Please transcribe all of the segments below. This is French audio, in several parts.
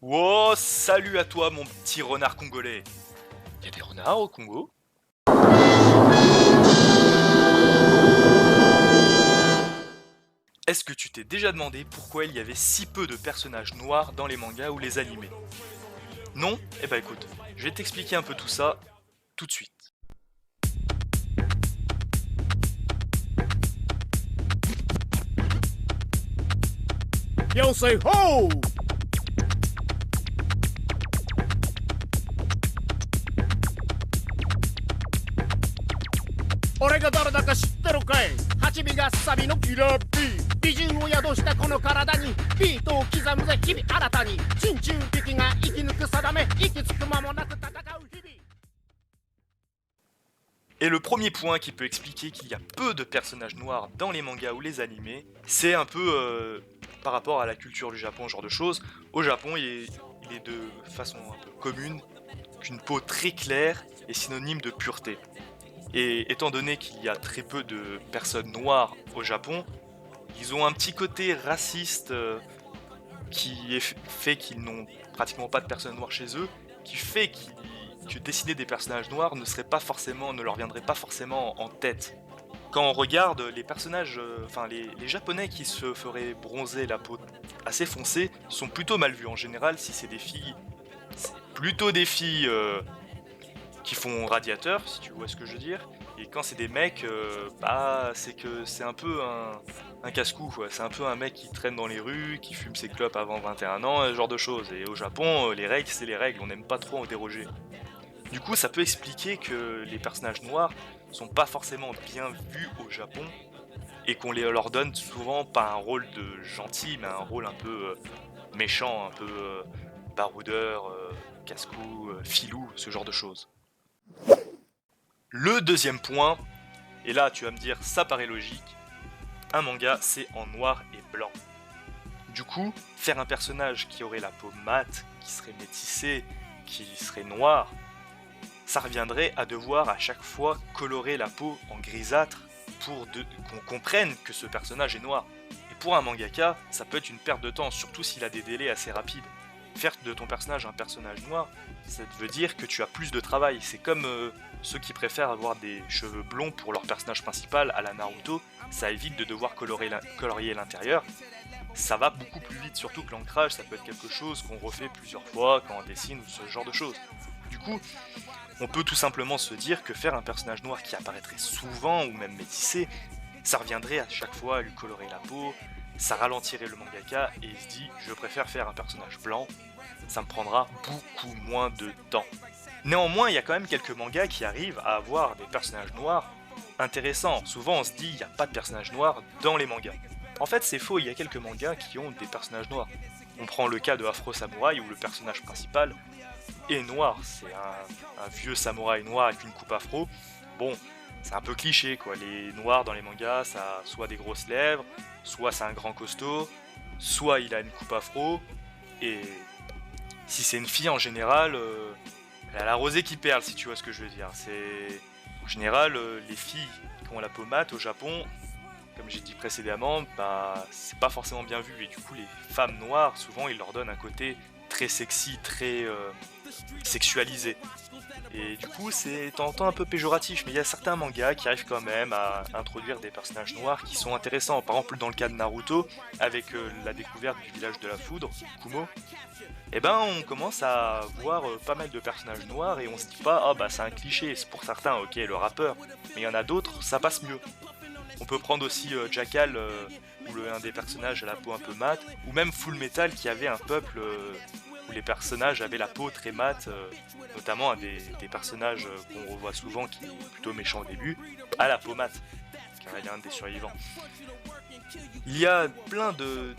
Wow, salut à toi mon petit renard congolais. Y a des renards au Congo? Est-ce que tu t'es déjà demandé pourquoi il y avait si peu de personnages noirs dans les mangas ou les animés? Non? Eh bah écoute, je vais t'expliquer un peu tout ça tout de suite. Yo say ho! 俺が誰だか知ってるかい八尾がサビのキラー B 美人を宿したこの体にビートを刻むぜ日々新たに珍中敵が生き抜く定め息つく間もなく戦う日々 Et le premier point qui peut expliquer qu'il y a peu de personnages noirs dans les mangas ou les animés, c'est un peu par rapport à la culture du Japon, ce genre de choses. Au Japon, il est de façon un peu commune qu'une peau très claire est synonyme de pureté. Et étant donné qu'il y a très peu de personnes noires au Japon, ils ont un petit côté raciste fait qu'ils n'ont pratiquement pas de personnes noires chez eux, qui fait que dessiner des personnages noirs ne leur viendrait pas forcément en tête. Quand on regarde les personnages, les japonais qui se feraient bronzer la peau assez foncée sont plutôt mal vus en général. Si c'est des filles, c'est plutôt des filles qui font radiateur, si tu vois ce que je veux dire. Et quand c'est des mecs, c'est que c'est un peu un casse-cou, quoi. C'est un peu un mec qui traîne dans les rues, qui fume ses clopes avant 21 ans, ce genre de choses. Et au Japon, les règles, c'est les règles, on n'aime pas trop en déroger. Du coup, ça peut expliquer que les personnages noirs sont pas forcément bien vus au Japon, et leur donne souvent pas un rôle de gentil, mais un rôle un peu méchant, un peu baroudeur, casse-cou, filou, ce genre de choses. Le deuxième point, et là tu vas me dire ça paraît logique, un manga c'est en noir et blanc. Du coup, faire un personnage qui aurait la peau mate, qui serait métissé, qui serait noir, ça reviendrait à devoir à chaque fois colorer la peau en grisâtre pour qu'on comprenne que ce personnage est noir. Et pour un mangaka, ça peut être une perte de temps, surtout s'il a des délais assez rapides. Faire de ton personnage un personnage noir, ça veut dire que tu as plus de travail. C'est comme ceux qui préfèrent avoir des cheveux blonds pour leur personnage principal à la Naruto, ça évite de devoir colorier l'intérieur. Ça va beaucoup plus vite, surtout que l'ancrage, ça peut être quelque chose qu'on refait plusieurs fois quand on dessine ou ce genre de choses. Du coup, on peut tout simplement se dire que faire un personnage noir qui apparaîtrait souvent ou même métissé, ça reviendrait à chaque fois à lui colorer la peau, ça ralentirait le mangaka et il se dit je préfère faire un personnage blanc, ça me prendra beaucoup moins de temps. Néanmoins, il y a quand même quelques mangas qui arrivent à avoir des personnages noirs intéressants. Souvent on se dit il n'y a pas de personnages noirs dans les mangas. En fait c'est faux, il y a quelques mangas qui ont des personnages noirs. On prend le cas de Afro Samurai où le personnage principal est noir, c'est un vieux samouraï noir avec une coupe afro. Bon, c'est un peu cliché quoi, les noirs dans les mangas, ça a soit des grosses lèvres, soit c'est un grand costaud, soit il a une coupe afro, et si c'est une fille en général, elle a la rosée qui perle si tu vois ce que je veux dire. C'est en général les filles qui ont la peau mate au Japon, comme j'ai dit précédemment, c'est pas forcément bien vu et du coup les femmes noires souvent ils leur donnent un côté très sexy, très sexualisé. Et du coup, c'est tentant un peu péjoratif, mais il y a certains mangas qui arrivent quand même à introduire des personnages noirs qui sont intéressants. Par exemple, dans le cas de Naruto, avec la découverte du village de la foudre, Kumo, on commence à voir pas mal de personnages noirs et on se dit pas, ah bah c'est un cliché, c'est pour certains, ok, le rappeur, mais il y en a d'autres, ça passe mieux. On peut prendre aussi Jackal, où un des personnages a la peau un peu mate, ou même Full Metal qui avait un peuple où les personnages avaient la peau très mate, notamment un des personnages qu'on revoit souvent qui est plutôt méchant au début, a la peau mate, car il est un des survivants. Il y a plein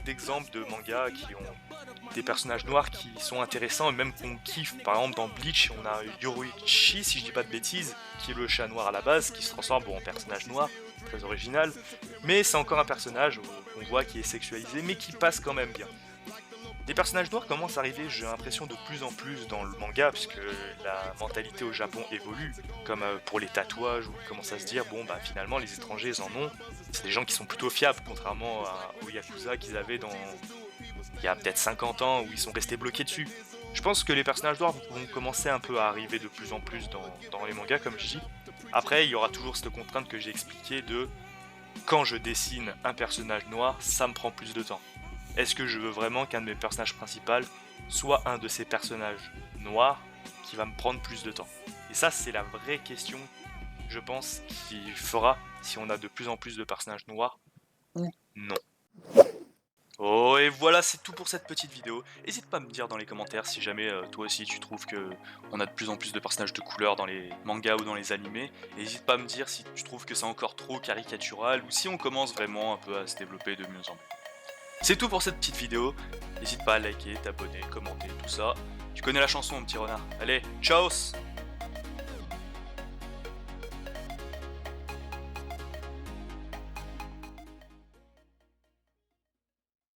d'exemples de mangas qui ont des personnages noirs qui sont intéressants et même qu'on kiffe. Par exemple dans Bleach on a Yoruichi, si je dis pas de bêtises, qui est le chat noir à la base, qui se transforme en personnage noir, très original, mais c'est encore un personnage qu'on voit qui est sexualisé mais qui passe quand même bien. Des personnages noirs commencent à arriver, j'ai l'impression, de plus en plus dans le manga, puisque la mentalité au Japon évolue, comme pour les tatouages, où on commence à se dire, bon bah finalement les étrangers ils en ont, c'est des gens qui sont plutôt fiables, contrairement aux Yakuza qu'ils avaient il y a peut-être 50 ans où ils sont restés bloqués dessus. Je pense que les personnages noirs vont commencer un peu à arriver de plus en plus dans les mangas, comme je dis. Après, il y aura toujours cette contrainte que j'ai expliquée de quand je dessine un personnage noir, ça me prend plus de temps. Est-ce que je veux vraiment qu'un de mes personnages principaux soit un de ces personnages noirs qui va me prendre plus de temps? Et ça, c'est la vraie question, je pense, qui fera si on a de plus en plus de personnages noirs ou non. Oh, et voilà, c'est tout pour cette petite vidéo. N'hésite pas à me dire dans les commentaires si jamais toi aussi tu trouves que on a de plus en plus de personnages de couleur dans les mangas ou dans les animés. N'hésite pas à me dire si tu trouves que c'est encore trop caricatural ou si on commence vraiment un peu à se développer de mieux en mieux. C'est tout pour cette petite vidéo. N'hésite pas à liker, t'abonner, commenter, tout ça. Tu connais la chanson, mon petit renard. Allez, ciao!